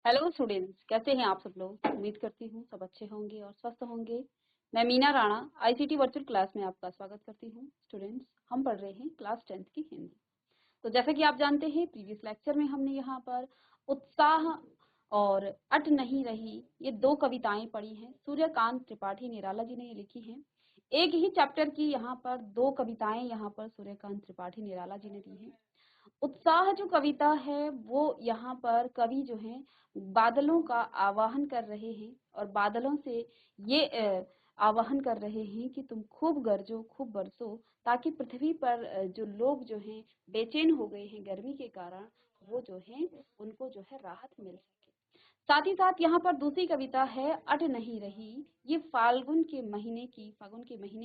Hello students, कैसे हैं आप सब लोग। उम्मीद करती हूँ सब अच्छे होंगे और स्वस्थ होंगे। मैं Meena Rana ICT virtual class में आपका स्वागत करती हूँ। स्टूडेंट्स, हम पढ़ रहे हैं क्लास 10th की हिंदी। तो जैसा कि आप जानते हैं, प्रीवियस लेक्चर में हमने यहाँ पर उत्साह और अट नहीं रही ये दो कविताएं पढ़ी हैं। सूर्यकांत त्रिपाठी निराला जी ने ये लिखी हैं। एक ही चैप्टर की यहाँ पर दो कविताएं यहाँ पर सूर्यकांत त्रिपाठी निराला जी ने दी हैं। उत्साह जो कविता है वो यहाँ पर कवि जो है बादलों का आवाहन कर रहे हैं और बादलों से ये आवाहन कर रहे हैं कि तुम खूब गरजो, खूब बरसो, ताकि पृथ्वी पर जो लोग जो हैं बेचैन हो गए हैं गर्मी के कारण, वो जो है उनको जो है राहत मिल सके। साथ ही साथ यहाँ पर दूसरी कविता है अट नहीं रही। ये फागुन के महीने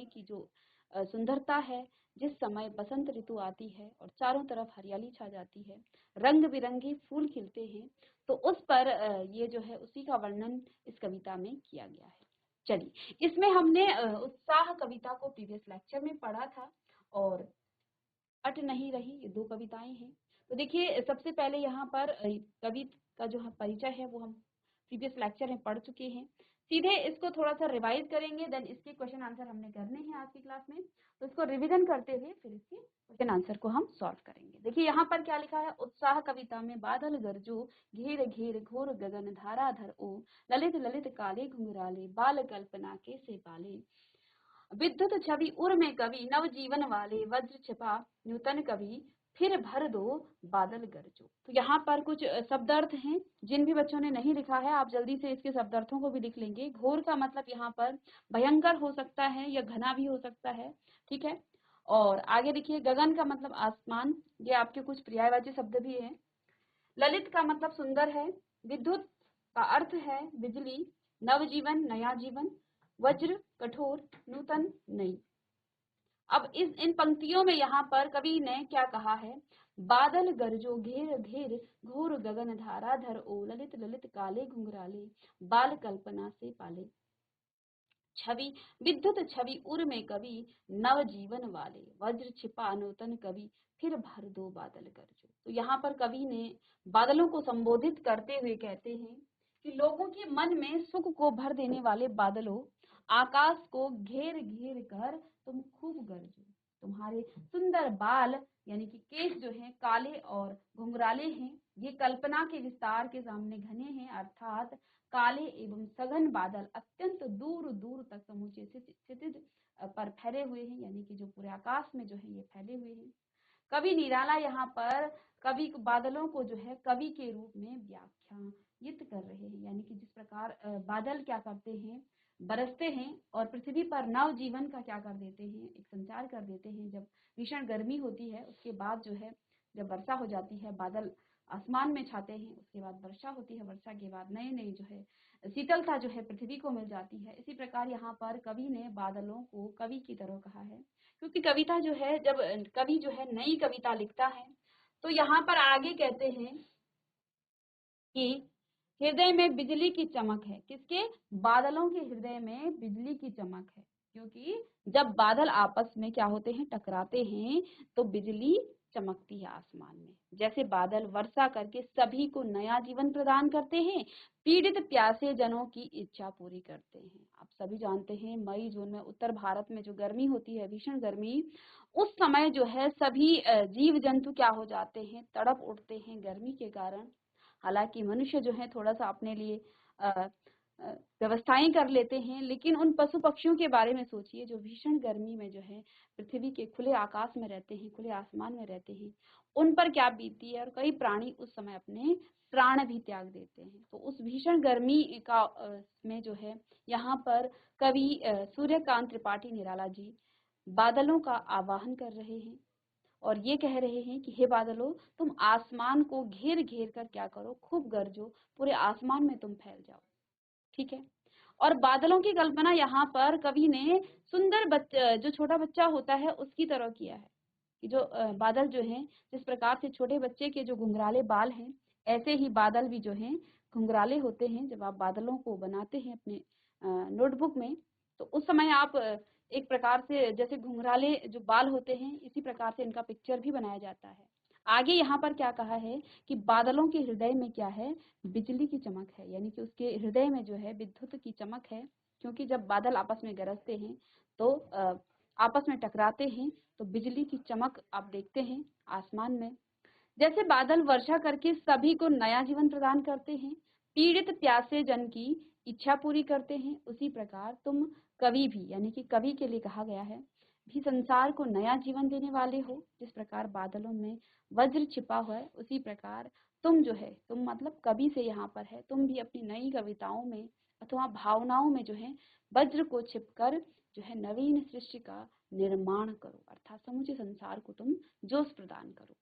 की जो सुंदरता है, जिस समय बसंत ऋतु आती है और चारों तरफ हरियाली छा जाती है, रंग बिरंगे फूल खिलते हैं, तो उस पर ये जो है उसी का वर्णन इस कविता में किया गया है। चलिए, इसमें हमने उत्साह कविता को प्रीवियस लेक्चर में पढ़ा था और अट नहीं रही ये दो कविताएं हैं। तो देखिए, सबसे पहले यहाँ पर कवि का जो परिचय है वो हम प्रीवियस लेक्चर में पढ़ चुके हैं। सीधे इसको थोड़ा सा रिवाइज करेंगे, देन इसके क्वेश्चन आंसर हमने करने हैं आज की क्लास में। तो इसको रिवीजन करते हुए फिर इसके क्वेश्चन आंसर को हम सॉल्व करेंगे। देखिए यहाँ पर क्या लिखा है। उत्साह कविता में बादल गरजो, घेर घेर घोर गगन धाराधर ओ, ललित ललित काले घुंघराले, बाल कल्पना के से पाले, विद्युत छवि उर में कवि, नव जीवन वाले, वज्र छिपा नूतन कवि, फिर भर दो बादल गरजो। तो यहाँ पर कुछ शब्दार्थ हैं। जिन भी बच्चों ने नहीं लिखा है, आप जल्दी से इसके शब्दार्थों को भी लिख लेंगे। घोर का मतलब यहाँ पर भयंकर हो सकता है या घना भी हो सकता है, ठीक है। और आगे देखिए, गगन का मतलब आसमान, ये आपके कुछ पर्यायवाची शब्द भी हैं। ललित का मतलब सुंदर है। विद्युत का अर्थ है बिजली। नवजीवन नया जीवन। वज्र कठोर, नूतन नई। अब इन पंक्तियों में यहाँ पर कवि ने क्या कहा है। बादल गरजो, घेर घेर घोर गगन धाराधर ओ, ललित ललित काले घुंघराले, बाल कल्पना से पाले, छवि विद्युत छवि उर में कवि, नव जीवन वाले, वज्र छिपा नूतन कवि, फिर भर दो बादल गरजो। तो यहाँ पर कवि ने बादलों को संबोधित करते हुए कहते हैं कि लोगों के मन में सुख को भर देने वाले बादलों, आकाश को घेर घेर कर तुम खूब गरजो। तुम्हारे सुंदर बाल यानी कि केश जो हैं काले और घुंघराले हैं, ये कल्पना के विस्तार के सामने घने हैं, अर्थात काले एवं सघन बादल अत्यंत दूर दूर तक समूचे क्षितिज पर फैले हुए हैं, यानी कि जो पूरे आकाश में जो है ये फैले हुए हैं। कवि निराला यहाँ पर कवि बादलों को जो है कवि के रूप में व्याख्यायित कर रहे हैं, यानी कि जिस प्रकार बादल क्या करते हैं, बरसते हैं और पृथ्वी पर नव जीवन का क्या कर देते हैं, एक संचार कर देते हैं। जब भीषण गर्मी होती है उसके बाद जो है जब वर्षा हो जाती है, बादल आसमान में छाते हैं, उसके बाद वर्षा होती है, वर्षा के बाद नए नए जो है शीतलता जो है पृथ्वी को मिल जाती है। इसी प्रकार यहाँ पर कवि ने बादलों को कवि की तरह कहा है, क्योंकि कविता जो है, जब कवि जो है नई कविता लिखता है तो यहाँ पर आगे कहते हैं कि हृदय में बिजली की चमक है। किसके? बादलों के हृदय में बिजली की चमक है, क्योंकि जब बादल आपस में क्या होते हैं, टकराते हैं, तो बिजली चमकती है आसमान में। जैसे बादल वर्षा करके सभी को नया जीवन प्रदान करते हैं, पीड़ित प्यासे जनों की इच्छा पूरी करते हैं। आप सभी जानते हैं मई जून में उत्तर भारत में जो गर्मी होती है, भीषण गर्मी, उस समय जो है सभी जीव जंतु क्या हो जाते हैं, तड़प उठते हैं गर्मी के कारण। हालांकि मनुष्य जो है थोड़ा सा अपने लिए व्यवस्थाएं कर लेते हैं, लेकिन उन पशु पक्षियों के बारे में सोचिए जो भीषण गर्मी में जो है पृथ्वी के खुले आकाश में रहते हैं, खुले आसमान में रहते हैं, उन पर क्या बीतती है। और कई प्राणी उस समय अपने प्राण भी त्याग देते हैं। तो उस भीषण गर्मी का में जो है यहाँ पर कवि सूर्यकांत त्रिपाठी निराला जी बादलों का आवाहन कर रहे हैं और ये कह रहे हैं कि हे बादलों, तुम आसमान को घेर घेर कर क्या करो, खूब गरजो, पूरे आसमान में तुम फैल जाओ, ठीक है। और बादलों की कल्पना यहाँ पर कवि ने सुंदर बच्चा, जो छोटा बच्चा होता है उसकी तरह किया है, कि जो बादल जो हैं, जिस प्रकार से छोटे बच्चे के जो घुंघराले बाल हैं, ऐसे ही बादल भी जो हैं घुंघराले होते हैं। जब आप बादलों को बनाते हैं अपने नोटबुक में, तो उस समय आप एक प्रकार से जैसे घुंघराले जो बाल होते हैं, इसी प्रकार से इनका पिक्चर भी बनाया जाता है। आगे यहाँ पर क्या कहा है कि बादलों के हृदय में क्या है, बिजली की चमक है, यानी कि उसके हृदय में जो है विद्युत की चमक है, क्योंकि जब बादल आपस में गरजते हैं तो आपस में टकराते हैं तो बिजली की चमक आप देखते हैं आसमान में। जैसे बादल वर्षा करके सभी को नया जीवन प्रदान करते हैं, पीड़ित प्यासे जन की इच्छा पूरी करते हैं, उसी प्रकार तुम कवि भी, यानी कि कवि के लिए कहा गया है, भी संसार को नया जीवन देने वाले हो। जिस प्रकार बादलों में वज्र छिपा हुआ है, उसी प्रकार तुम जो है, तुम मतलब कवि से यहाँ पर है, तुम भी अपनी नई कविताओं में अथवा भावनाओं में जो है वज्र को छिपकर जो है नवीन सृष्टि का निर्माण करो, अर्थात समूचे संसार को तुम जोश प्रदान करो।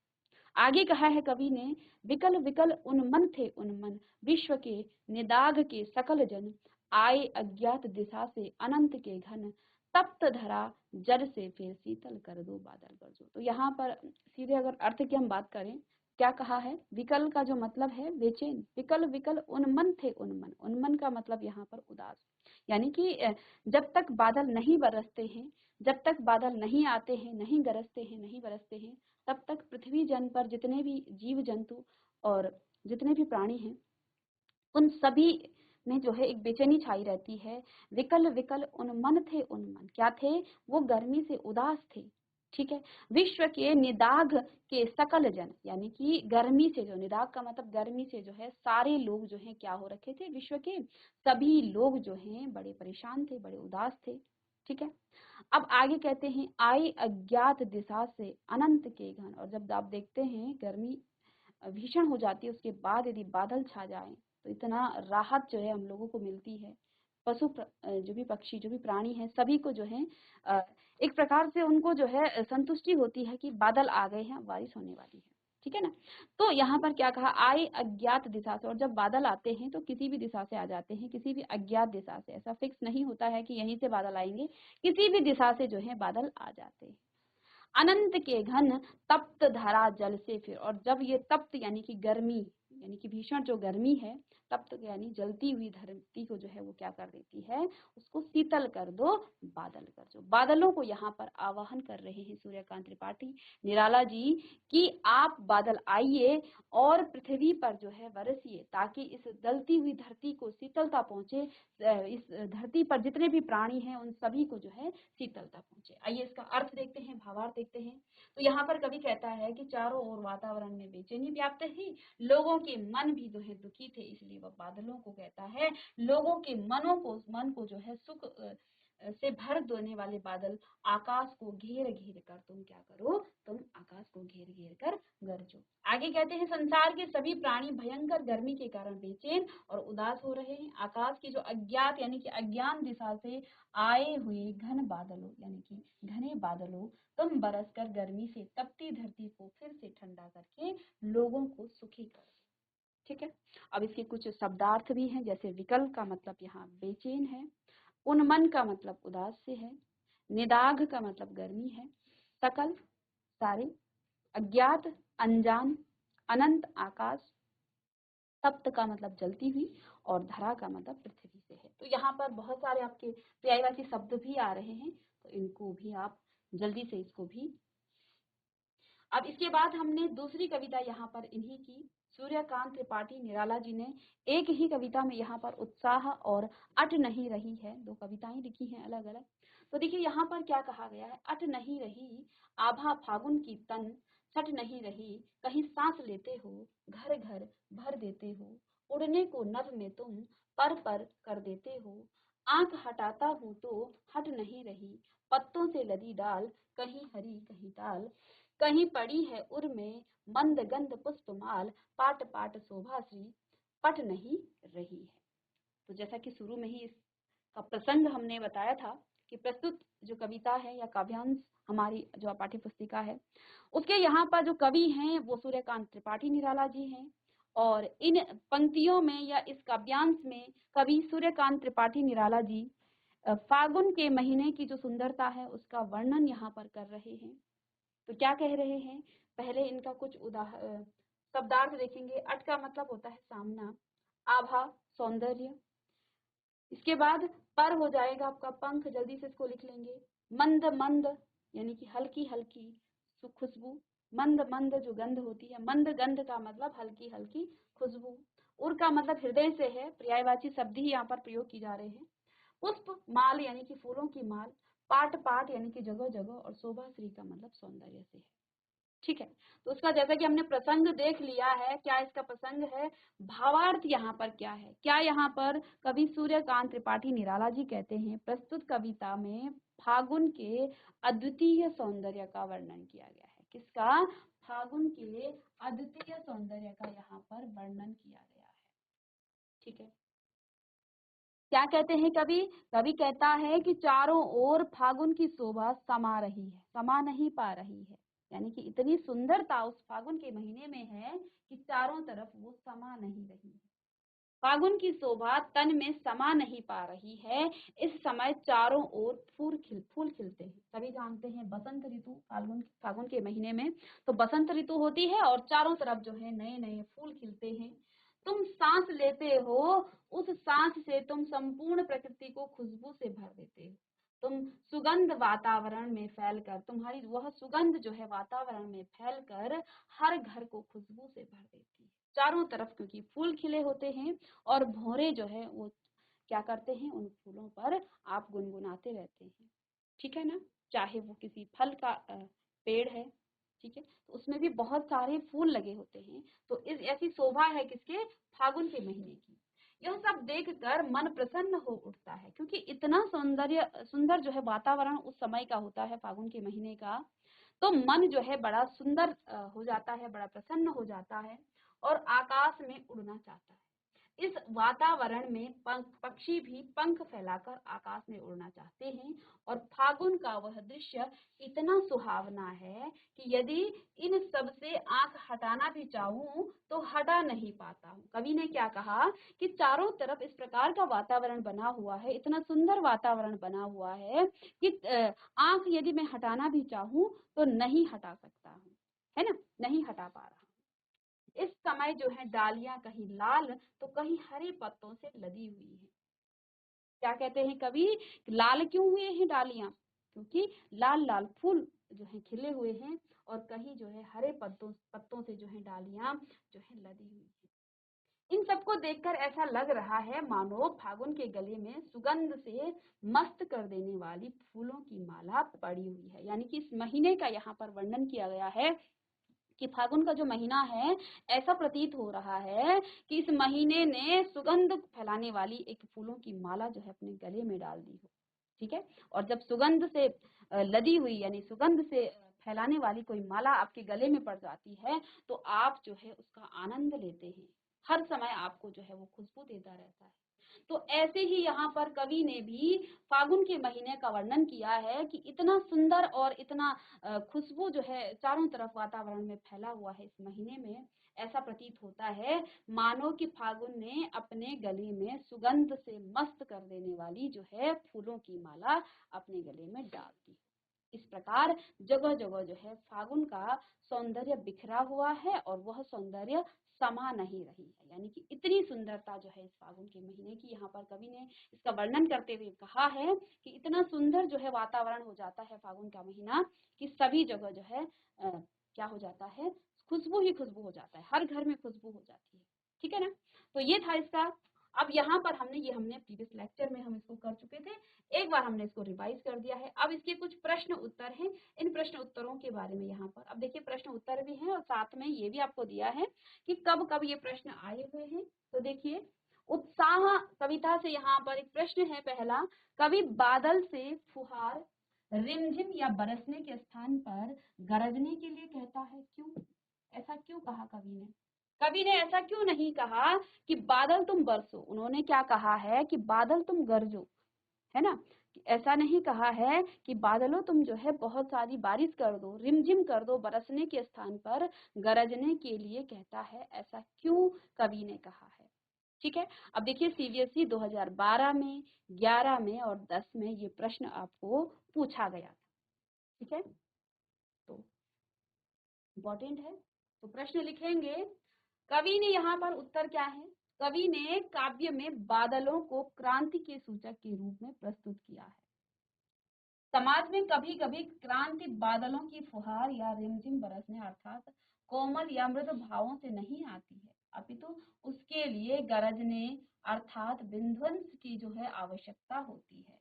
आगे कहा है कवि ने, विकल विकल उन्मन थे उन्मन, विश्व के निदाघ के सकल जन, आए अज्ञात दिशा से अनंत के घन, तप्त धरा जड़ से फिर शीतल कर दो बादल गरजो। तो यहाँ पर सीधे अगर अर्थ की हम बात करें, क्या कहा है, विकल का जो मतलब है बेचैन, विकल विकल उन्मन थे उन्मन, उन्मन का मतलब यहाँ पर उदास, यानी कि जब तक बादल नहीं बरसते हैं, जब तक बादल नहीं आते हैं, नहीं गरजते हैं, नहीं बरसते हैं, तब तक पृथ्वी जन पर जितने भी जीव जंतु और जितने भी प्राणी हैं, उन सभी में जो है एक बेचैनी छाई रहती है। विकल विकल उन्मन थे उन्मन, क्या थे, वो गर्मी से उदास थे। ठीक है, विश्व के निदाघ के सकल जन, यानी कि गर्मी से, जो निदाघ का मतलब गर्मी से जो है सारे लोग जो हैं क्या हो रखे थे, विश्व के सभी लोग जो हैं बड़े परेशान थे, बड़े उदास थे। ठीक है, अब आगे कहते हैं, आए अज्ञात दिशा से अनंत के घन, और जब आप देखते हैं गर्मी भीषण हो जाती है, उसके बाद यदि बादल छा जाए तो इतना राहत जो है हम लोगों को मिलती है। जो भी पक्षी, जो भी प्राणी हैं, सभी को जो है एक प्रकार से उनको जो है संतुष्टि होती है कि बादल आ गए हैं, बारिश होने वाली है। ठीक है ना। तो यहाँ पर क्या कहा, आए अज्ञात दिशा से, और जब बादल आते हैं तो किसी भी दिशा से आ जाते हैं, किसी भी अज्ञात दिशा से, ऐसा फिक्स नहीं होता है कि यहीं से बादल आएंगे, किसी भी दिशा से जो है बादल आ जाते हैं। अनंत के घन तप्त धरा जल से फिर, और जब ये तप्त यानी कि गर्मी, यानी कि भीषण जो गर्मी है, तप्त यानी जलती हुई धरती को जो है वो क्या कर देती है, उसको शीतल कर दो बादल कर दो। बादलों को यहाँ पर आवाहन कर रहे हैं सूर्यकांत त्रिपाठी निराला जी कि आप बादल आइए और पृथ्वी पर जो है बरसिए, ताकि इस जलती हुई धरती को शीतलता पहुंचे, इस धरती पर जितने भी प्राणी हैं उन सभी को जो है शीतलता पहुंचे। आइए इसका अर्थ देखते हैं, भावार्थ देखते हैं। तो यहाँ पर कवि कहता है कि चारों ओर वातावरण में बेचैनी व्याप्त है, लोगों के मन भी जो है दुखी थे, इसलिए वह बादलों को कहता है, लोगों के मन को जो है सुख से भर देने वाले बादल, आकाश को घेर घेर कर तुम क्या करो, तुम आकाश को घेर घेर कर गरजो। आगे कहते हैं, संसार के सभी प्राणी भयंकर गर्मी के कारण बेचैन और उदास हो रहे हैं। आकाश की जो अज्ञात यानी कि अज्ञान दिशा से आए हुए घन बादलों, यानी कि घने बादलों, तुम बरसकर गर्मी से तपती धरती को फिर से ठंडा करके लोगों को सुखी करो। ठीक है, अब इसके कुछ शब्दार्थ भी हैं, जैसे विकल का मतलब यहाँ बेचैन है, उन्मन का मतलब उदास से है, निदाघ का मतलब गर्मी है, सकल सारे, अज्ञात अनजान, अनंत आकाश, तप्त का मतलब जलती हुई, और धरा का मतलब पृथ्वी से है। तो यहाँ पर बहुत सारे आपके पर्यायवाची शब्द भी आ रहे हैं, तो इनको भी आप जल्दी से इसको भी। अब इसके बाद हमने दूसरी कविता यहाँ पर इन्हीं की, सूर्यकांत त्रिपाठी निराला जी ने एक ही कविता में यहाँ पर उत्साह और अट नहीं रही है, दो कविताएं लिखी हैं अलग अलग। तो देखिए यहाँ पर क्या कहा गया है, अट नहीं रही आभा फागुन की तन, सट नहीं रही कहीं सांस लेते हो, घर घर भर देते हो, उड़ने को नभ में तुम पर कर देते हो, आंख हटाता हूँ तो हट नहीं रही, पत्तों से लदी डाल कहीं हरी कहीं ताल, कहीं पड़ी है उर में मंद गंध पुष्पमाल, पाट पाट शोभाश्री पट नहीं रही है। तो जैसा कि शुरू में ही इसका प्रसंग हमने बताया था कि प्रस्तुत जो कविता है या काव्यांश हमारी जो पाठ्य पुस्तिका है, उसके यहाँ पर जो कवि हैं वो सूर्यकांत त्रिपाठी निराला जी हैं, और इन पंक्तियों में या इस काव्यांश में कवि सूर्यकांत त्रिपाठी निराला जी फागुन के महीने की जो सुंदरता है उसका वर्णन यहाँ पर कर रहे हैं। तो क्या कह रहे हैं, पहले इनका कुछ शब्दार्थ देखेंगे। अट का मतलब होता है सामना, आभा सौंदर्य, इसके बाद पर हो जाएगा आपका पंख, जल्दी से इसको लिख लेंगे, मंद मंद यानी कि हल्की हल्की खुशबू, मंद मंद जो गंध होती है, मंद गंध का मतलब हल्की हल्की खुशबू। उर का मतलब हृदय से है, पर्यायवाची शब्द ही यहाँ पर प्रयोग की जा रहे हैं। पुष्प माल यानी कि फूलों की माल, पाट पाट यानी कि जगह जगह, और शोभा श्री का मतलब सौंदर्य से है। ठीक है, तो उसका जैसा कि हमने प्रसंग देख लिया है, क्या इसका प्रसंग है, भावार्थ यहाँ पर क्या है, क्या यहाँ पर कवि सूर्यकांत त्रिपाठी निराला जी कहते हैं प्रस्तुत कविता में फागुन के अद्वितीय सौंदर्य का वर्णन किया गया है। किसका? फागुन के अद्वितीय सौंदर्य का यहाँ पर वर्णन किया गया है। ठीक है, क्या कहते हैं कवि? कवि कहता है कि चारों ओर फागुन की शोभा समा रही है, समा नहीं पा रही है, यानी कि इतनी सुंदरता उस फागुन के महीने में है कि चारों तरफ वो समा नहीं रही है। फागुन की शोभा तन में समा नहीं पा रही है। इस समय चारों ओर फूल खिलते हैं। सभी जानते हैं बसंत ऋतु फागुन के महीने में तो बसंत ऋतु होती है और चारों तरफ जो है नए नए फूल खिलते हैं। तुम सांस लेते हो, उस सांस से तुम संपूर्ण प्रकृति को खुशबू से भर देते हो। तुम सुगंध वातावरण में फैलकर, तुम्हारी वह सुगंध जो है वातावरण में फैलकर हर घर को खुशबू से भर देती है। चारों तरफ क्योंकि फूल खिले होते हैं और भौरे जो है वो क्या करते हैं, उन फूलों पर आप गुनगुनाते रहते हैं। ठीक है ना, चाहे वो किसी फल का पेड़ है, ठीक है, तो उसमें भी बहुत सारे फूल लगे होते हैं। तो इस ऐसी शोभा है किसके? फागुन के महीने की। यह सब देखकर मन प्रसन्न हो उठता है, क्योंकि इतना सुंदर जो है वातावरण उस समय का होता है फागुन के महीने का, तो मन जो है बड़ा सुंदर हो जाता है, बड़ा प्रसन्न हो जाता है और आकाश में उड़ना चाहता है। इस वातावरण में पक्षी भी पंख फैलाकर आकाश में उड़ना चाहते हैं और फागुन का वह दृश्य इतना सुहावना है कि यदि इन सब से आंख हटाना भी चाहूं तो हटा नहीं पाता हूं। कवि ने क्या कहा कि चारों तरफ इस प्रकार का वातावरण बना हुआ है, इतना सुंदर वातावरण बना हुआ है कि आंख यदि मैं हटाना भी चाहूं तो नहीं हटा सकता हूं, है ना, नहीं हटा पा रहा। इस समय जो है डालियां कहीं लाल तो कहीं हरे पत्तों से लदी हुई है। क्या कहते हैं कवि? लाल क्यों हुए हैं डालियां? क्योंकि लाल लाल फूल जो है खिले हुए हैं और कहीं जो है हरे पत्तों से जो है डालियां जो है लदी हुई है। इन सबको देखकर ऐसा लग रहा है मानो फागुन के गले में सुगंध से मस्त कर देने वाली फूलों की माला पड़ी हुई है। यानी कि इस महीने का यहाँ पर वर्णन किया गया है कि फागुन का जो महीना है, ऐसा प्रतीत हो रहा है कि इस महीने ने सुगंध फैलाने वाली एक फूलों की माला जो है अपने गले में डाल दी हो। ठीक है, और जब सुगंध से लदी हुई यानी सुगंध से फैलाने वाली कोई माला आपके गले में पड़ जाती है तो आप जो है उसका आनंद लेते हैं, हर समय आपको जो है वो खुशबू देता रहता है। तो ऐसे ही यहाँ पर कवि ने भी फागुन के महीने का वर्णन किया है कि इतना सुंदर और इतना खुशबू जो है चारों तरफ वातावरण में फैला हुआ है इस महीने में, ऐसा प्रतीत होता है मानो कि फागुन ने अपने गले में सुगंध से मस्त कर देने वाली जो है फूलों की माला अपने गले में डाल दी। इस प्रकार जगह जगह जो है फागुन का सौंदर्य बिखरा हुआ है और वह सौंदर्य समा नहीं रही है। यानी कि इतनी सुंदरता जो है इस फागुन के महीने की, यहाँ पर कवि ने इसका वर्णन करते हुए कहा है कि इतना सुंदर जो है वातावरण हो जाता है फागुन का महीना कि सभी जगह जो है क्या हो जाता है, खुशबू ही खुशबू हो जाता है, हर घर में खुशबू हो जाती है। ठीक है ना, तो ये था इसका। अब यहाँ पर हमने प्रीवियस लेक्चर में हम इसको कर चुके थे, एक बार हमने इसको रिवाइज कर दिया है। अब इसके कुछ प्रश्न उत्तर हैं, इन प्रश्न उत्तरों के बारे में यहाँ पर अब देखिए प्रश्न उत्तर भी हैं और साथ में ये भी आपको दिया है कि कब कब ये प्रश्न आए हुए हैं। तो देखिए उत्साह कविता से यहाँ पर एक प्रश्न है पहला, कवि बादल से फुहार रिमझिम या बरसने के स्थान पर गरजने के लिए कहता है, क्यों? ऐसा क्यों कहा कवि ने? कवि ने ऐसा क्यों नहीं कहा कि बादल तुम बरसो, उन्होंने क्या कहा है कि बादल तुम गरजो, है ना। ऐसा नहीं कहा है कि बादलों तुम जो है बहुत सारी बारिश कर दो, रिमझिम कर दो, बरसने के स्थान पर गरजने के लिए कहता है, ऐसा क्यों कवि ने कहा है? ठीक है, अब देखिए सीबीएसई 2012 में, 11 में और 10 में ये प्रश्न आपको पूछा गया था। ठीक है, तो इम्पोर्टेंट है, तो प्रश्न लिखेंगे। कवि ने यहाँ पर उत्तर क्या है? कवि ने काव्य में बादलों को क्रांति के सूचक के रूप में प्रस्तुत किया है। समाज में कभी कभी क्रांति बादलों की फुहार या रिमझिम बरसने अर्थात कोमल या मृद भावों से नहीं आती है, अपितु उसके लिए गरजने अर्थात विध्वंस की जो है आवश्यकता होती है।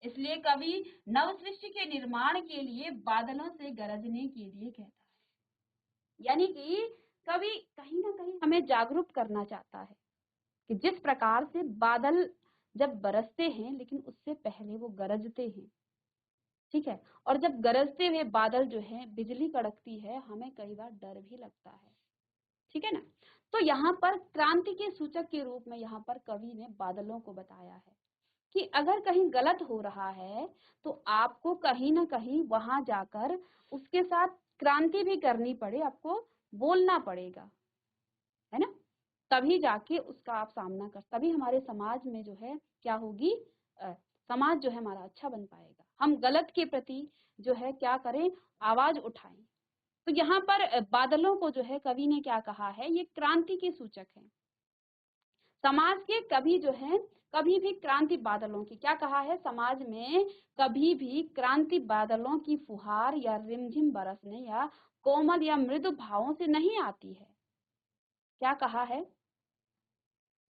इसलिए कवि नव सृष्टि के निर्माण के लिए बादलों से गरजने के लिए कहता है। यानी कि कवि कहीं ना कहीं हमें जागरूक करना चाहता है कि जिस प्रकार से बादल जब बरसते हैं लेकिन उससे पहले वो गरजते हैं, ठीक है, और जब गरजते हुए बादल जो है बिजली कड़कती है, हमें कई बार डर भी लगता है, ठीक है ना। तो यहाँ पर क्रांति के सूचक के रूप में यहाँ पर कवि ने बादलों को बताया है कि अगर कहीं गलत हो रहा है तो आपको कहीं ना कहीं वहां जाकर उसके साथ क्रांति भी करनी पड़े, आपको बोलना पड़ेगा, है ना, तभी जाके उसका आप सामना कर, तभी हमारे समाज में जो है क्या होगी, समाज जो है हमारा अच्छा बन पाएगा। हम गलत के प्रति जो है क्या करें, आवाज उठाएं। तो यहाँ पर बादलों को जो है कवि ने क्या कहा है, ये क्रांति के सूचक है। समाज के कभी जो है कभी भी क्रांति बादलों की क्या कहा है, समाज में कभी भी क्रांति बादलों की फुहार या रिमझिम बरसने या कोमल या मृदु भावों से नहीं आती है। क्या कहा है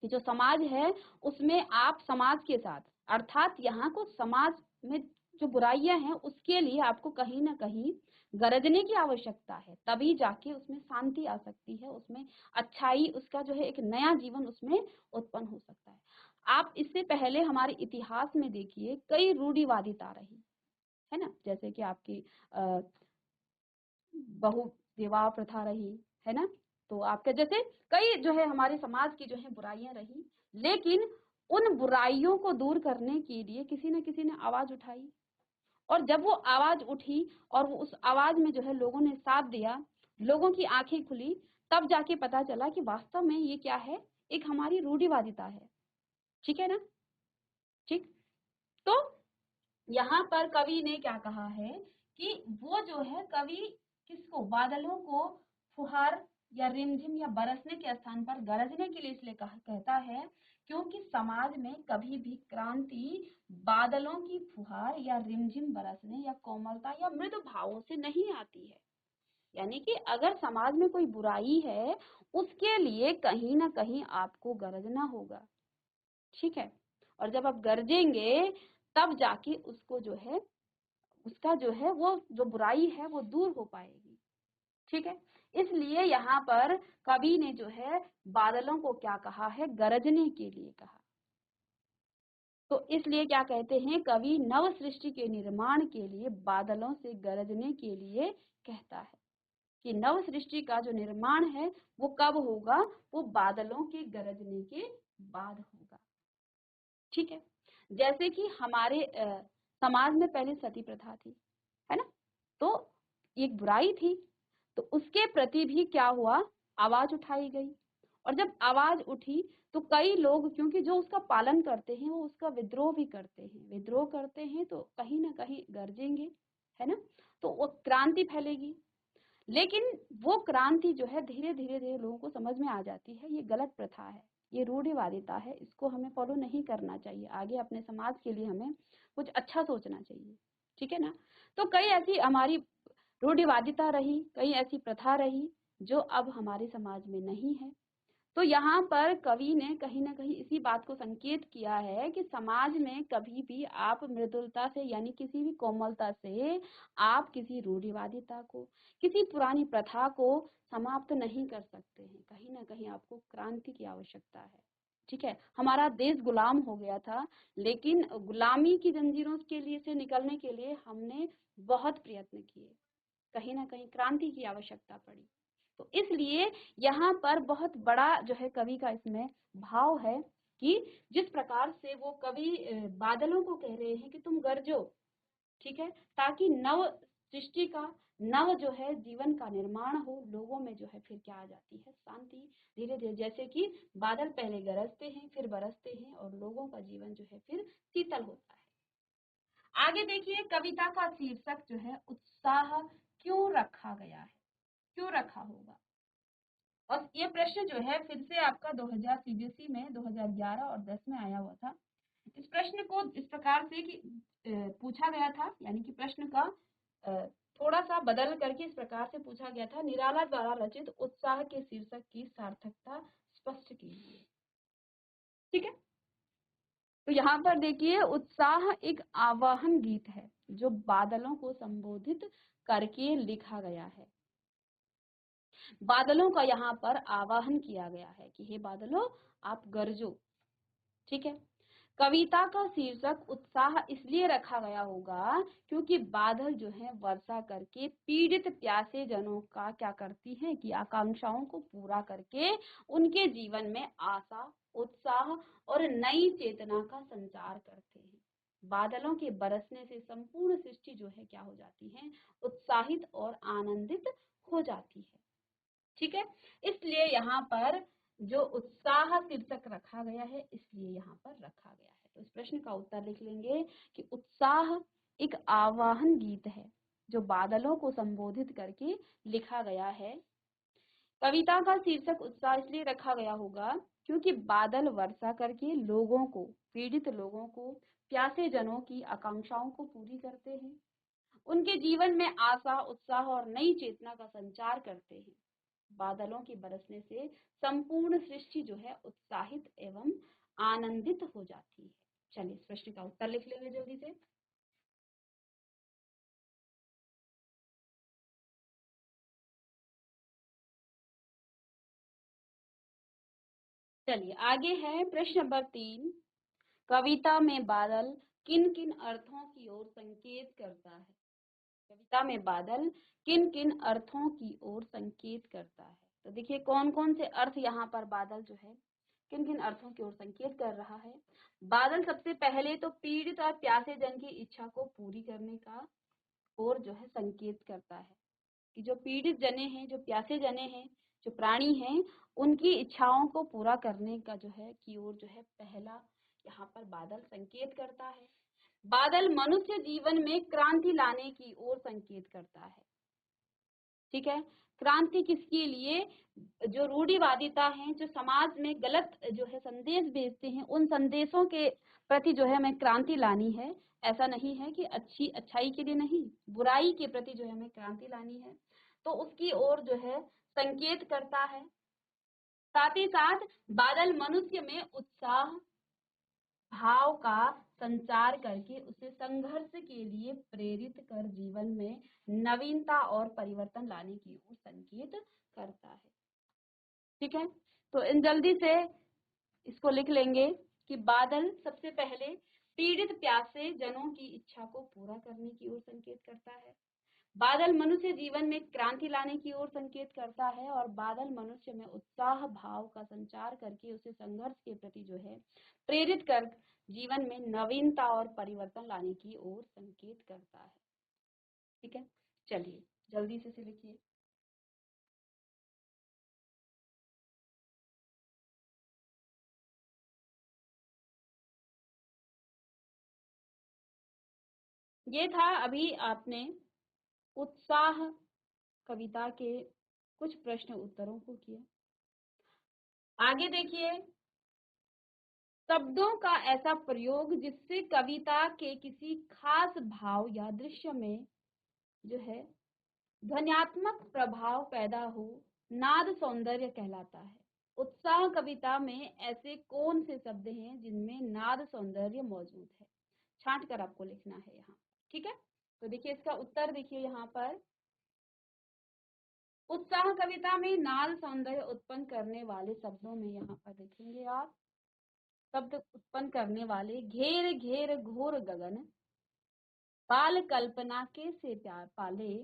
कि जो समाज है उसमें आप समाज के साथ अर्थात यहाँ को समाज में जो बुराइयां हैं उसके लिए आपको कहीं ना कहीं गरजने की आवश्यकता है, तभी जाके उसमें शांति आ सकती है, उसमें अच्छाई, उसका जो है एक नया जीवन उसमें उत्पन्न हो सकता है। आप इससे पहले हमारे इतिहास में देखिए कई रूढ़िवादिता रही है ना, जैसे कि आपकी बहु विवाह प्रथा रही है ना, तो आपके जैसे कई जो है हमारे समाज की जो है बुराइयां रही, लेकिन उन बुराइयों को दूर करने के लिए किसी न किसी ने आवाज उठाई, और जब वो आवाज उठी और वो उस आवाज में जो है लोगों ने साथ दिया, लोगों की आंखें खुली, तब जाके पता चला कि वास्तव में ये क्या है, एक हमारी रूढ़िवादिता है, ठीक है ना। ठीक, तो यहाँ पर कवि ने क्या कहा है कि वो जो है कवि किसको, बादलों को फुहार या रिमझिम या बरसने के स्थान पर गरजने के लिए इसलिए कहता है क्योंकि समाज में कभी भी क्रांति बादलों की फुहार या रिमझिम बरसने या कोमलता या मृदु भावों से नहीं आती है। यानी कि अगर समाज में कोई बुराई है उसके लिए कहीं ना कहीं आपको गरजना होगा, ठीक है, और जब आप गरजेंगे तब जाके उसको जो है उसका जो है वो जो बुराई है वो दूर हो पाएगी, ठीक है। इसलिए यहाँ पर कवि ने जो है बादलों को क्या कहा है, गरजने के लिए कहा। तो इसलिए क्या कहते हैं, कवि नव सृष्टि के निर्माण के लिए बादलों से गरजने के लिए कहता है कि नव सृष्टि का जो निर्माण है वो कब होगा, वो बादलों के गरजने के बाद होगा, ठीक है। जैसे कि हमारे समाज में पहले सती प्रथा थी, है ना, तो एक बुराई थी, तो उसके प्रति भी क्या हुआ, आवाज उठाई गई, और जब आवाज उठी तो कई लोग क्योंकि जो उसका पालन करते हैं वो उसका विद्रोह भी करते हैं, विद्रोह करते हैं तो कहीं ना कहीं गरजेंगे, है ना, तो वो क्रांति फैलेगी। लेकिन वो क्रांति जो है धीरे धीरे धीरे लोगों को समझ में आ जाती है ये गलत प्रथा है, ये रूढ़िवादिता है, इसको हमें फॉलो नहीं करना चाहिए, आगे अपने समाज के लिए हमें कुछ अच्छा सोचना चाहिए, ठीक है ना। तो कई ऐसी हमारी रूढ़िवादिता रही, कई ऐसी प्रथा रही जो अब हमारे समाज में नहीं है। तो यहाँ पर कवि ने कहीं ना कहीं इसी बात को संकेत किया है कि समाज में कभी भी आप मृदुलता से यानी किसी भी कोमलता से आप किसी रूढ़िवादिता को, किसी पुरानी प्रथा को समाप्त नहीं कर सकते हैं, कहीं ना कहीं आपको क्रांति की आवश्यकता है, ठीक है। हमारा देश गुलाम हो गया था, लेकिन गुलामी की जंजीरों के लिए से निकलने के लिए हमने बहुत प्रयत्न किए, कहीं ना कहीं क्रांति की आवश्यकता पड़ी। तो इसलिए यहाँ पर बहुत बड़ा जो है कवि का इसमें भाव है कि जिस प्रकार से वो कवि बादलों को कह रहे हैं कि तुम गरजो, ठीक है, ताकि नव सृष्टि का नव जो है जीवन का निर्माण हो, लोगों में जो है फिर क्या आ जाती है, शांति, धीरे धीरे, जैसे कि बादल पहले गरजते हैं फिर बरसते हैं और लोगों का जीवन जो है फिर शीतल होता है। आगे देखिए कविता का शीर्षक जो है उत्साह क्यों रखा गया है, क्यों रखा होगा, और ये प्रश्न जो है फिर से आपका 2000 सीबीएसई में 2011 और 10 में आया हुआ था इस प्रश्न को इस प्रकार से कि पूछा गया था, यानी कि प्रश्न का थोड़ा सा बदल करके इस प्रकार से पूछा गया था, निराला द्वारा रचित उत्साह के शीर्षक की सार्थकता स्पष्ट कीजिए। ठीक है, तो यहाँ पर देखिए उत्साह एक आवाहन गीत है जो बादलों को संबोधित करके लिखा गया है। बादलों का यहाँ पर आवाहन किया गया है कि हे बादलों आप गरजो। ठीक है, कविता का शीर्षक उत्साह इसलिए रखा गया होगा क्योंकि बादल जो है वर्षा करके पीड़ित प्यासे जनों का क्या करती हैं कि आकांक्षाओं को पूरा करके उनके जीवन में आशा, उत्साह और नई चेतना का संचार करते हैं। बादलों के बरसने से संपूर्ण सृष्टि जो है क्या हो जाती है, उत्साहित और आनंदित हो जाती है। ठीक है, इसलिए यहाँ पर जो उत्साह शीर्षक रखा गया है इसलिए यहाँ पर रखा गया है। तो इस प्रश्न का उत्तर लिख लेंगे कि उत्साह एक आवाहन गीत है जो बादलों को संबोधित करके लिखा गया है। कविता का शीर्षक उत्साह इसलिए रखा गया होगा क्योंकि बादल वर्षा करके लोगों को, पीड़ित लोगों को, प्यासे जनों की आकांक्षाओं को पूरी करते हैं, उनके जीवन में आशा, उत्साह और नई चेतना का संचार करते हैं। बादलों के बरसने से संपूर्ण सृष्टि जो है उत्साहित एवं आनंदित हो जाती है। चलिए इस प्रश्न का उत्तर लिख लेंगे जल्दी से। चलिए आगे है प्रश्न नंबर 3। कविता में बादल किन किन अर्थों की ओर संकेत करता है? कविता में बादल किन किन अर्थों की ओर संकेत करता है? तो देखिए कौन कौन से अर्थ यहाँ पर बादल जो है किन किन अर्थों की ओर संकेत कर रहा है। बादल सबसे पहले तो पीड़ित और प्यासे जन की इच्छा को पूरी करने का ओर जो है संकेत करता है कि जो पीड़ित जने हैं, जो प्यासे जने हैं, जो प्राणी हैं, उनकी इच्छाओं को पूरा करने का जो है की ओर जो है पहला यहाँ पर बादल संकेत करता है। बादल मनुष्य जीवन में क्रांति लाने की ओर संकेत करता है। ठीक है, क्रांति किसके लिए? जो रूढ़िवादिता है, जो समाज में गलत जो है संदेश भेजते हैं, उन संदेशों के प्रति जो है हमें क्रांति लानी है। ऐसा नहीं है कि अच्छाई के लिए नहीं, बुराई के प्रति जो है हमें क्रांति लानी है, तो उसकी ओर जो है संकेत करता है। साथ ही साथ बादल मनुष्य में उत्साह भाव का संचार करके उसे संघर्ष के लिए प्रेरित कर जीवन में नवीनता और परिवर्तन लाने की ओर संकेत करता है। ठीक है, तो इन जल्दी से इसको लिख लेंगे कि बादल सबसे पहले पीड़ित प्यासे जनों की इच्छा को पूरा करने की ओर संकेत करता है। बादल मनुष्य जीवन में क्रांति लाने की ओर संकेत करता है और बादल मनुष्य में उत्साह भाव का संचार करके उसे संघर्ष के प्रति जो है प्रेरित कर जीवन में नवीनता और परिवर्तन लाने की ओर संकेत करता है। ठीक है, चलिए जल्दी से लिखिए। ये था अभी आपने उत्साह कविता के कुछ प्रश्न उत्तरों को किया। आगे देखिए, शब्दों का ऐसा प्रयोग जिससे कविता के किसी खास भाव या दृश्य में जो है ध्वन्यात्मक प्रभाव पैदा हो, नाद सौंदर्य कहलाता है। उत्साह कविता में ऐसे कौन से शब्द हैं जिनमें नाद सौंदर्य मौजूद है? छांट कर आपको लिखना है यहाँ। ठीक है, तो देखिए इसका उत्तर देखिए यहाँ पर, उत्साह कविता में नाद सौंदर्य उत्पन्न करने वाले शब्दों में यहाँ पर देखेंगे आप, शब्द उत्पन्न करने वाले घेर घेर घोर गगन, बाल कल्पना के से प्यार पाले,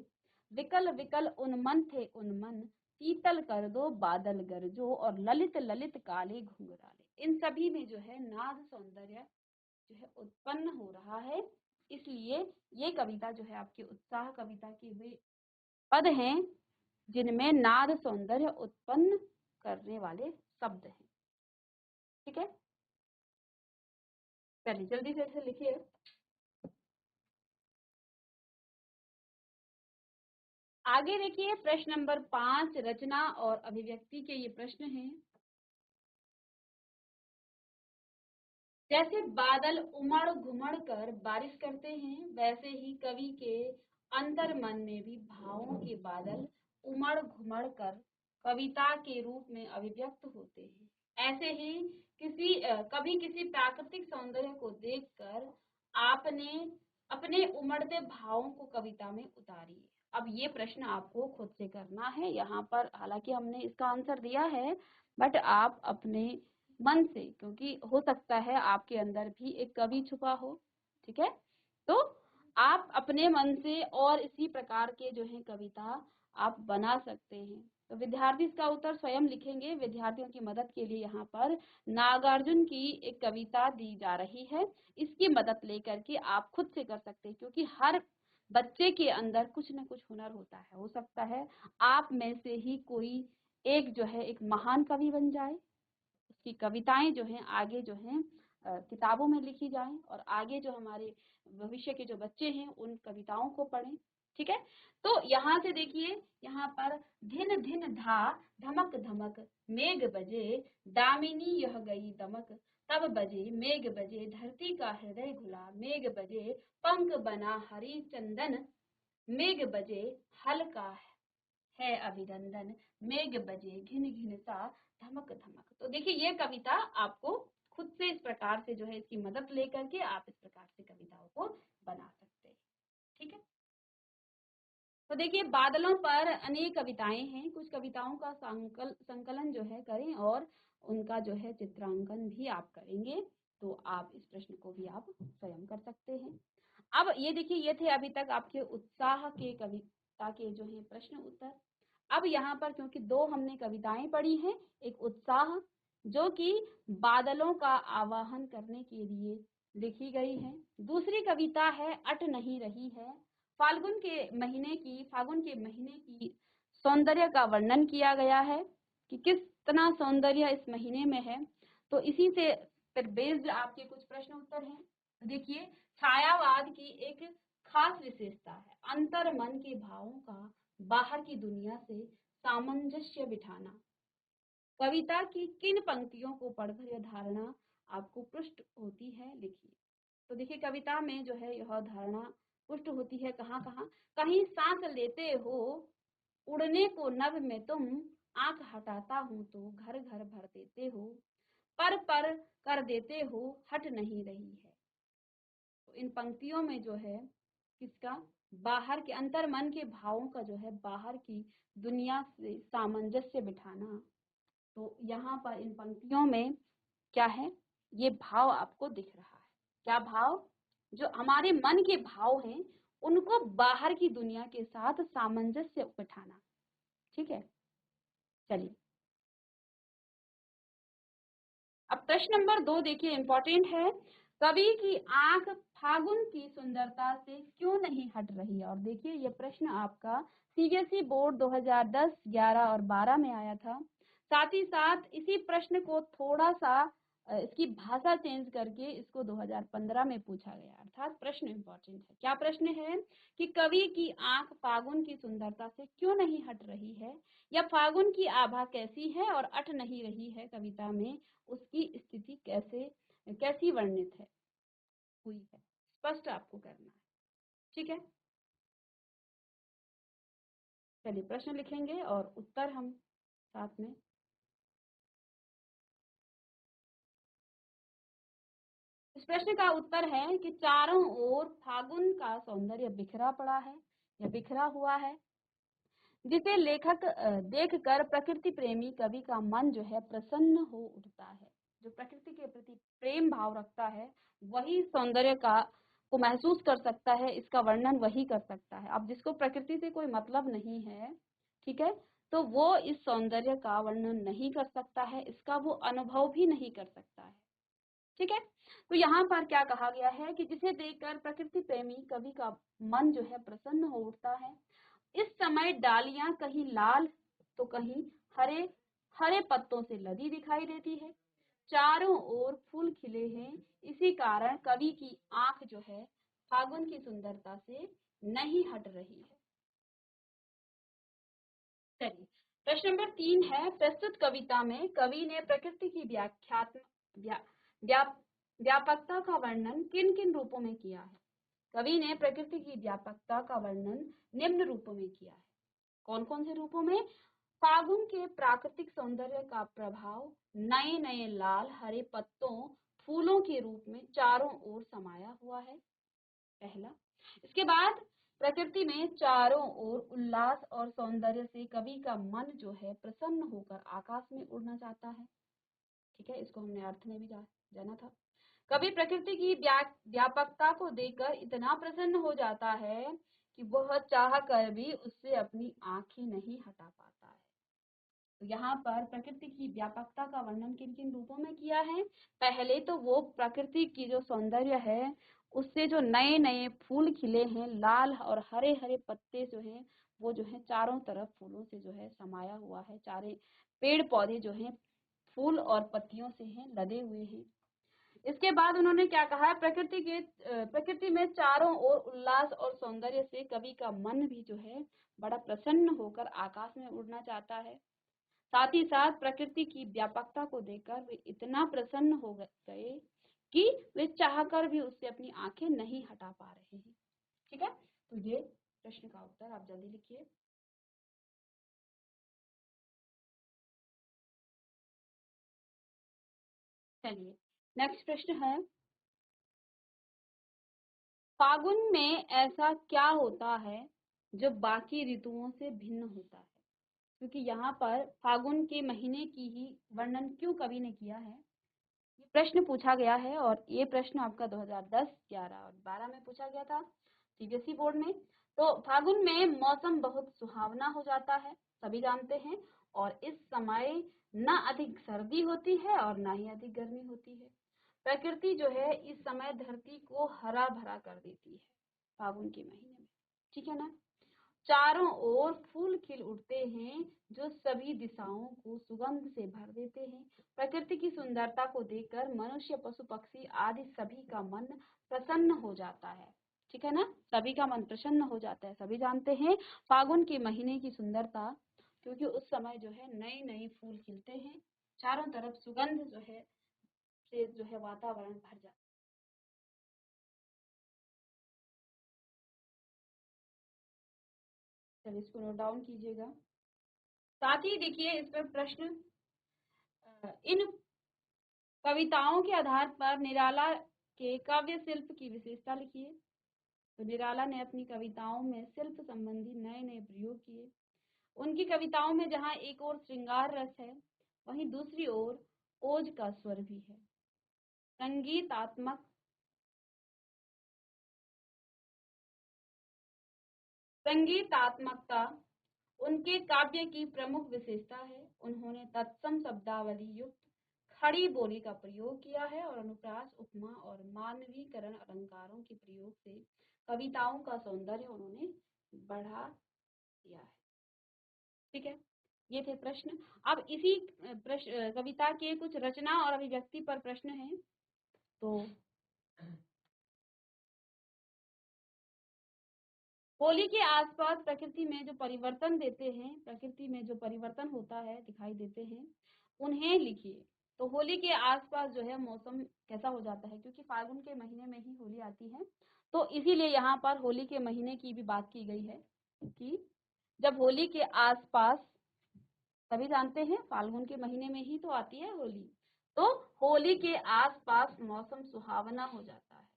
विकल विकल उन्मन थे उन्मन, शीतल कर दो बादल गरजो और ललित ललित काले घुंघराले। इन सभी में जो है नाद सौंदर्य जो है उत्पन्न हो रहा है, इसलिए ये कविता जो है आपकी उत्साह कविता की वे पद हैं जिनमें नाद सौंदर्य उत्पन्न करने वाले शब्द हैं। ठीक है, चलिए जल्दी से इसे लिखिए। आगे देखिए प्रश्न नंबर 5, रचना और अभिव्यक्ति के ये प्रश्न हैं। जैसे बादल उमड़ घुमड़ कर बारिश करते हैं, वैसे ही कवि के अंतर मन में भी भावों के बादल उमड़ घुमड़ कर कविता के रूप में अभिव्यक्त होते हैं। ऐसे ही कभी किसी प्राकृतिक सौंदर्य को देखकर आपने अपने उमड़ते भावों को कविता में उतारिए। अब ये प्रश्न आपको खुद से करना है। यहाँ पर हालांकि हमने इसका आंसर दिया है, बट आप अपने मन से, क्योंकि हो सकता है आपके अंदर भी एक कवि छुपा हो, ठीक है, तो आप अपने मन से और इसी प्रकार के जो है कविता आप बना सकते हैं। तो विद्यार्थी इसका उत्तर स्वयं लिखेंगे। विद्यार्थियों की मदद के लिए यहाँ पर नागार्जुन की एक कविता दी जा रही है, इसकी मदद लेकर के आप खुद से कर सकते हैं, क्योंकि हर बच्चे के अंदर कुछ न कुछ हुनर होता है। हो सकता है आप में से ही कोई एक जो है एक महान कवि बन जाए, उसकी कविताएं जो हैं आगे जो हैं किताबों में लिखी जाएं, और आगे जो हमारे भविष्य के जो बच्चे हैं उन कविताओं को पढ़ें, ठीक है। तो यहाँ से देखिए, यहाँ पर धिन धिन धा धमक धमक मेघ बजे, दामिनी यह गई दमक, तब बजे मेघ बजे धरती का हृदय घुला, मेघ बजे पंख बना हरी चंदन, मेघ बजे हल्का है अभिनंदन, मेघ बजे घिन घिन सा धमक धमक। तो देखिए ये कविता आपको खुद से इस प्रकार से जो है इसकी मदद लेकर के आप इस प्रकार से कविताओं को बना सकते हैं, ठीक है। तो देखिए बादलों पर अनेक कविताएं हैं, कुछ कविताओं का संकलन जो है करें और उनका जो है चित्रांकन भी आप करेंगे, तो आप इस प्रश्न को भी आप स्वयं कर सकते हैं। अब ये देखिए, ये थे अभी तक आपके उत्साह के कविता के जो है प्रश्न उत्तर। अब यहाँ पर क्योंकि दो हमने कविताएं पढ़ी हैं, एक उत्साह जो कि बादलों का आवाहन करने के लिए लिखी गई है, दूसरी कविता है अट नहीं रही है, फाल्गुन के महीने की सौंदर्य का वर्णन किया गया है कि कितना सौंदर्य इस महीने में है। तो इसी से फिर बेस्ड आपके कुछ प्रश्न उत्तर हैं। देखिए छायावाद की एक खास विशेषता है अंतर मन के भावों का बाहर की दुनिया से सामंजस्य बिठाना। कविता की किन पंक्तियों को पढ़कर यह धारणा आपको पुष्ट होती है, लिखिए। तो देखिए कविता में जो है यह धारणा पुष्ट होती है कहाँ कहाँ। कहीं सांस लेते हो उड़ने को नभ में तुम, आंख हटाता हूँ तो घर घर भर देते हो, पर कर देते हो हट नहीं रही है। तो इन पंक्तियों में जो है किसका, बाहर के अंतर मन के भावों का जो है बाहर की दुनिया से सामंजस्य बिठाना। तो यहाँ पर इन पंक्तियों में क्या है, ये भाव आपको दिख रहा है। क्या भाव, जो हमारे मन के भाव हैं उनको बाहर की दुनिया के साथ सामंजस्य बिठाना, ठीक है। चलिए अब प्रश्न नंबर 2 देखिए, इंपॉर्टेंट है। कवि की आंख फागुन की सुंदरता से क्यों नहीं हट रही है। और देखिए ये प्रश्न आपका सीबीएसई बोर्ड 2010, 11 और 12 में आया था। साथ ही साथ इसी प्रश्न को थोड़ा सा इसकी भाषा चेंज करके इसको 2015 में पूछा गया, अर्थात प्रश्न इंपॉर्टेंट है। क्या प्रश्न है कि कवि की आंख फागुन की सुंदरता से क्यों नहीं हट रही है, या फागुन की आभा कैसी है और अट नहीं रही है कविता में, उसकी स्थिति कैसी वर्णित है हुई है, स्पष्ट आपको करना है, ठीक है। चलिए प्रश्न लिखेंगे और उत्तर हम साथ में। इस प्रश्न का उत्तर है कि चारों ओर फागुन का सौंदर्य बिखरा पड़ा है या बिखरा हुआ है, जिसे लेखक देखकर प्रकृति प्रेमी कवि का मन जो है प्रसन्न हो उठता है। जो प्रकृति के प्रति प्रेम भाव रखता है वही सौंदर्य का को महसूस कर सकता है, इसका वर्णन वही कर सकता है। अब जिसको प्रकृति से कोई मतलब नहीं है, ठीक है, तो वो इस सौंदर्य का वर्णन नहीं कर सकता है, इसका वो अनुभव भी नहीं कर सकता है, ठीक है। तो यहाँ पर क्या कहा गया है कि जिसे देखकर प्रकृति प्रेमी कवि का मन जो है प्रसन्न हो उठता है। इस समय डालियां कहीं लाल तो कहीं हरे हरे पत्तों से लदी दिखाई देती है, चारों ओर फूल खिले हैं, इसी कारण कवि की आंख जो है फागुन की सुंदरता से नहीं हट रही है। चलिए प्रश्न नंबर 3 है, प्रस्तुत कविता में कवि ने प्रकृति की व्या, व्यापकता का वर्णन किन किन रूपों में किया है? कवि ने प्रकृति की व्यापकता का वर्णन निम्न रूपों में किया है। कौन कौन से रूपों में? फागुन के प्राकृतिक सौंदर्य का प्रभाव नए नए लाल हरे पत्तों फूलों के रूप में चारों ओर समाया हुआ है, पहला। इसके बाद प्रकृति में चारों ओर उल्लास और सौंदर्य से कवि का मन जो है प्रसन्न होकर आकाश में उड़ना चाहता है। ठीक है, इसको हमने अर्थ में भी जाना था। कवि प्रकृति की व्यापकता को देखकर इतना प्रसन्न हो जाता है कि वह चाह कर भी उससे अपनी आंखें नहीं हटा पाता है। तो यहाँ पर प्रकृति की व्यापकता का वर्णन किन किन रूपों में किया है? पहले तो वो प्रकृति की जो सौंदर्य है उससे जो नए नए फूल खिले हैं, लाल और हरे हरे पत्ते जो हैं वो जो है चारों तरफ फूलों से जो है समाया हुआ है, चारे पेड़ पौधे जो हैं फूल और पत्तियों से हैं लदे हुए हैं। इसके बाद उन्होंने क्या कहा है? प्रकृति में चारों ओर उल्लास और सौंदर्य से कवि का मन भी जो है बड़ा प्रसन्न होकर आकाश में उड़ना चाहता है। साथ ही साथ प्रकृति की व्यापकता को देखकर वे इतना प्रसन्न हो गए कि वे चाहकर भी उससे अपनी आंखें नहीं हटा पा रहे हैं। ठीक है, तो ये प्रश्न का उत्तर आप जल्दी लिखिए। चलिए, नेक्स्ट प्रश्न है, फागुन में ऐसा क्या होता है जो बाकी ऋतुओं से भिन्न होता है? क्योंकि यहाँ पर फागुन के महीने की ही वर्णन क्यों कवि ने किया है, ये प्रश्न पूछा गया है। और ये प्रश्न आपका 2010, 11 और 12 में पूछा गया था सीबीएसई बोर्ड में। तो फागुन में मौसम बहुत सुहावना हो जाता है, सभी जानते हैं, और इस समय न अधिक सर्दी होती है और न ही अधिक गर्मी होती है। प्रकृति जो है इस समय धरती को हरा भरा कर देती है फागुन के महीने में। ठीक है ना? चारों ओर फूल खिल उठते हैं जो सभी दिशाओं को सुगंध से भर देते हैं। प्रकृति की सुंदरता को देखकर मनुष्य पशु पक्षी आदि सभी का मन प्रसन्न हो जाता है। ठीक है ना? सभी का मन प्रसन्न हो जाता है। सभी जानते हैं फागुन के महीने की सुंदरता, क्योंकि उस समय जो है नए नए फूल खिलते हैं, चारों तरफ सुगंध जो है से जो है वातावरण भर जाता है। चलिए, इसको नोट डाउन कीजिएगा। साथ ही देखिए इस पर प्रश्न, इन कविताओं के आधार पर निराला के काव्य शिल्प की विशेषता लिखिए। तो निराला ने अपनी कविताओं में शिल्प संबंधी नए नए प्रयोग किए। उनकी कविताओं में जहाँ एक ओर श्रृंगार रस है, वहीं दूसरी ओर ओज का स्वर भी है। संगीतात्मक संगीतात्मकता उनके काव्य की प्रमुख विशेषता है। उन्होंने तत्सम शब्दावली युक्त खड़ी बोली का प्रयोग किया है और अनुप्रास, उपमा और मानवीकरण अलंकारों के प्रयोग से कविताओं का सौंदर्य उन्होंने बढ़ा दिया है। ठीक है, ये थे प्रश्न। अब इसी कविता के कुछ रचना और अभिव्यक्ति पर प्रश्न है। तो होली के आसपास प्रकृति में जो परिवर्तन देते हैं, प्रकृति में जो परिवर्तन होता है दिखाई देते हैं, उन्हें लिखिए। तो होली के आसपास जो है मौसम कैसा हो जाता है, क्योंकि फाल्गुन के महीने में ही होली आती है, तो इसीलिए यहाँ पर होली के महीने की भी बात की गई है कि जब होली के आसपास, सभी जानते हैं फाल्गुन के महीने में ही तो आती है होली, तो होली के आसपास मौसम सुहावना हो जाता है,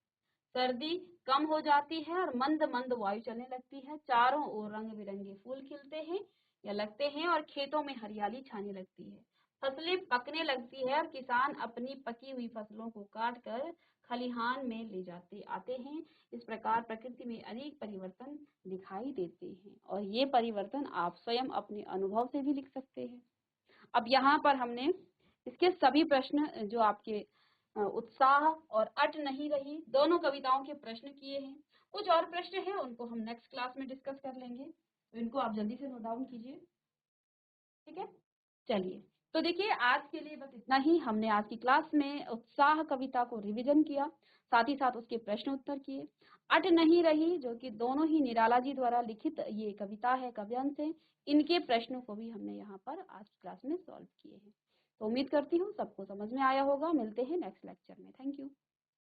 सर्दी कम हो जाती है और मंद मंद वायु चलने लगती है। चारों ओर रंग बिरंगे फूल खिलते हैं या लगते हैं और खेतों में हरियाली छाने लगती है। फसलें पकने लगती है और किसान अपनी पकी हुई फसलों को काट कर खलिहान में ले जाते आते हैं। इस प्रकार प्रकृति में अनेक परिवर्तन दिखाई देते हैं और ये परिवर्तन आप स्वयं अपने अनुभव से भी लिख सकते हैं। अब यहाँ पर हमने इसके सभी प्रश्न जो आपके उत्साह और अट नहीं रही, दोनों कविताओं के प्रश्न किए हैं। कुछ और प्रश्न हैं, उनको हम नेक्स्ट क्लास में डिस्कस कर लेंगे, तो इनको आप जल्दी से नोट डाउन कीजिए। ठीक है, चलिए, तो देखिए आज के लिए बस इतना ही। हमने आज की क्लास में उत्साह कविता को रिवीजन किया, साथ ही साथ उसके प्रश्न उत्तर किए। अट नहीं रही, जो कि दोनों ही निराला जी द्वारा लिखित ये कविता है, काव्यांश है, इनके प्रश्नों को भी हमने यहाँ पर आज की क्लास में सॉल्व किए हैं। तो उम्मीद करती हूँ सबको समझ में आया होगा। मिलते हैं नेक्स्ट लेक्चर में। Thank you.